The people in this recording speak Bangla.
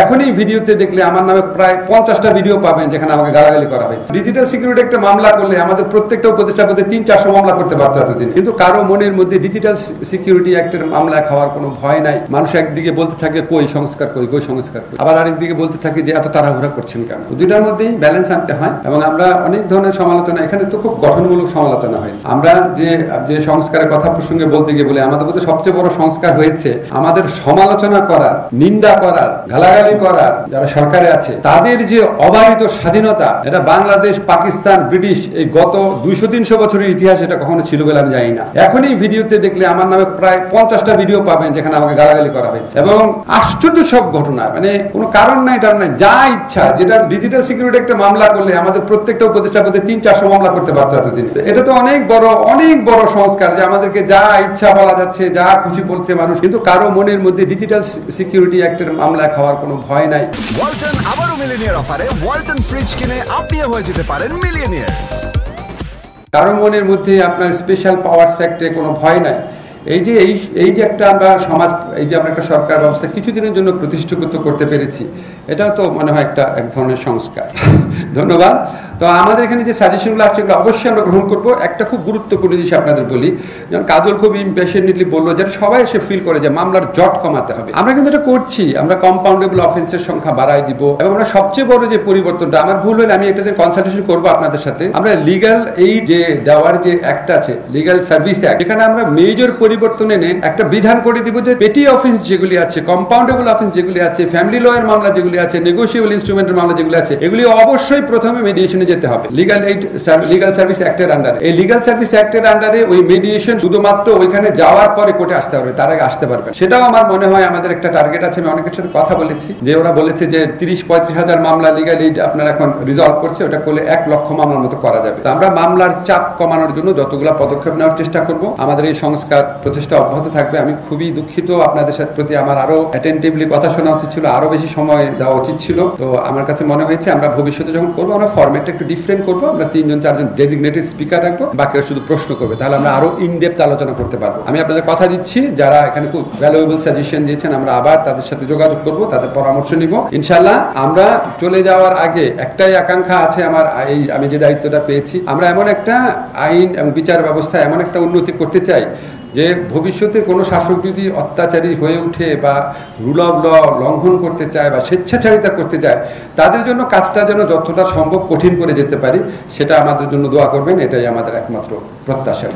এখনই ভিডিওতে দেখলে আমার নামে প্রায় 50টা ভিডিও পাবেন যেখানে আমাকে গালাগালি করা হয়েছে। ডিজিটাল সিকিউরিটি একটা মামলা করলে আমাদের প্রত্যেকটা উপদেষ্টা পদে 300-400 মামলা করতে পারতো এতদিন, কিন্তু কারো মনের মধ্যে ডিজিটাল সিকিউরিটি অ্যাক্টের মামলা খাওয়ার কোনো ভয় নাই। মানুষ একদিকে বলতে থাকে কই সংস্কার কই, কই সংস্কার কই, আবার আরেকদিকে বলতে থাকে যে এত তাড়াহুড়া করছেন কেন। দুইটার মধ্যেই ব্যালেন্স আনতে হয় এবং আমরা অনেক ধরনের সমালোচনা, এখানে তো খুব গঠনমূলক সমালোচনা হয়েছে। আমরা যে সংস্কারের কথা প্রসঙ্গে বলতে গিয়ে বলে আমাদের মধ্যে সবচেয়ে বড় সংস্কার হয়েছে আমাদের সমালোচনা করার, নিন্দা করার, গালাগালি করার যারা সরকারে আছে তাদের যে অবারিত স্বাধীনতা, এটা বাংলাদেশ, পাকিস্তান, ব্রিটিশ এই গত 200-300 বছরের ইতিহাস এটা কখনো ছিল বলে আমি জানি না। এখনই ভিডিওতে দেখলে আমার নামে প্রায় 50টা ভিডিও পাবেন যেখানে আমাকে গালাগালি করা হয়েছে এবং আশ্চর্য সব ঘটনা, মানে কোনো কারণ নাই, টারণ নাই, যা ইচ্ছা, যেটা ডিজিটাল সিকিউরিটি একটা মামলা করলে আমাদের প্রত্যেকটা উপদেষ্টা পদে 300-400 মামলা করতে পারতো এতদিন। এটা তো অনেক বড় সংস্কার যে আমাদেরকে যা ইচ্ছা বলা যাচ্ছে, যা খুশি বলছে মানুষ, কিন্তু কারো মনের মধ্যে ডিজিটাল সিকিউরিটি অ্যাক্টের মামলা খাওয়ার কোনো ভয় নাই। ওয়ালটন আবারও মিলিয়নিয়ার অফারে ওয়ালটন ফ্রিজ কিনে আপনিও হয়ে যেতে পারেন মিলিয়নিয়ার। কারো মনের মধ্যে আপনার স্পেশাল পাওয়ার সেক্টরে কোনো ভয় নাই। এই যে একটা আমরা সমাজ, এই যে আমরা একটা সরকার ব্যবস্থা কিছুদিনের জন্য প্রতিষ্ঠিত করতে পেরেছি, এটাও তো মনে হয় এক ধরনের সংস্কার। ধন্যবাদ। তো আমাদের এখানে যে সাজেশনগুলো আছে সেগুলো অবশ্যই আমরা গ্রহণ করবো। একটা খুব গুরুত্বপূর্ণ জিনিস আপনাদের বলি, যেমন কাজল খুব ইম্পেশেন্টলি বললো যে সবাই এসে ফিল করে যে মামলার জট কমাতে হবে। আমরা কিন্তু এটা করছি, আমরা কম্পাউন্ডেবল অফেন্সের সংখ্যা বাড়াই দিব এবং আমরা সবচেয়ে বড় যে পরিবর্তনটা, আমার ভুল হলে আমি একটা কনসালটেশন করবো আপনাদের সাথে, আমরা লিগ্যাল এই যে দেওয়ার যে অ্যাক্ট আছে, লিগ্যাল সার্ভিস অ্যাক্ট, এখানে আমরা মেজর পরিবর্তন এনে একটা বিধান করে দিব যে পেটি অফেন্স যেগুলি আছে, কম্পাউন্ডেবল অফেন্স যেগুলি আছে, ফ্যামিলি লয়ের মামলা যেগুলি আছে, নেগোশিয়েবল ইনস্ট্রুমেন্টের মামলা যেগুলি আছে, এগুলি অবশ্যই প্রথমে মেডিয়েশনে যেতে হবে লিগ্যাল সার্ভিস অ্যাক্টের আন্ডারে। এই লিগ্যাল সার্ভিস অ্যাক্টের আন্ডারে ওই মেডিয়েশন শুধুমাত্র ওইখানে যাওয়ার পরে কোর্টে আসতে পারবে, তার আগে আসতে পারবে। সেটাও আমার মনে হয় আমাদের একটা টার্গেট আছে। আমি অনেকের সাথে কথা বলেছি যে ওরা বলেছে যে 30-35 হাজার মামলা লিগ্যাল এইড আপনারা এখন রিজলভ করছে, ওটা করলে 1 লক্ষ মামলার মতো করা যাবে। আমরা মামলার চাপ কমানোর জন্য যতগুলো পদক্ষেপ নেওয়ার চেষ্টা করব। আমাদের এই সংস্কার প্রচেষ্টা অব্যাহত থাকবে। আমি খুবই দুঃখিত, আপনাদের সাথে প্রতি আমার আরো অ্যাটেন্টিভলি কথা শোনা উচিত ছিল, আরো বেশি সময় দেওয়া উচিত ছিল। তো আমার কাছে মনে হয়েছে আমরা ভবিষ্যতে যখন করবো আমরা ফরম্যাটটা একটু ডিফারেন্ট করবো, আমরা 3-4জন ডেজিগনেটেড স্পিকার রাখবো, বাকিরা শুধু প্রশ্ন করবে, তাহলে আমরা আরো ইনডেপথ আলোচনা করতে পারবো। আমি আপনাদের কথা দিচ্ছি, যারা এখানে খুব ভ্যালুয়েবল সাজেশন দিয়েছেন আমরা আবার তাদের সাথে যোগাযোগ করব, তাদের পরামর্শ নিব ইনশাআল্লাহ। আমরা চলে যাওয়ার আগে একটাই আকাঙ্ক্ষা আছে আমার, আমি যে দায়িত্বটা পেয়েছি, আমরা এমন একটা আইন এবং বিচার ব্যবস্থা এমন একটা উন্নতি করতে চাই যে ভবিষ্যতে কোনো শাসক যদি অত্যাচারী হয়ে উঠে বা রুল অফ ল লঙ্ঘন করতে চায় বা স্বেচ্ছাচারিতা করতে চায়, তাদের জন্য কাজটা যেন যতটা সম্ভব কঠিন করে যেতে পারি, সেটা আমাদের জন্য দোয়া করবেন। এটাই আমাদের একমাত্র প্রত্যাশা।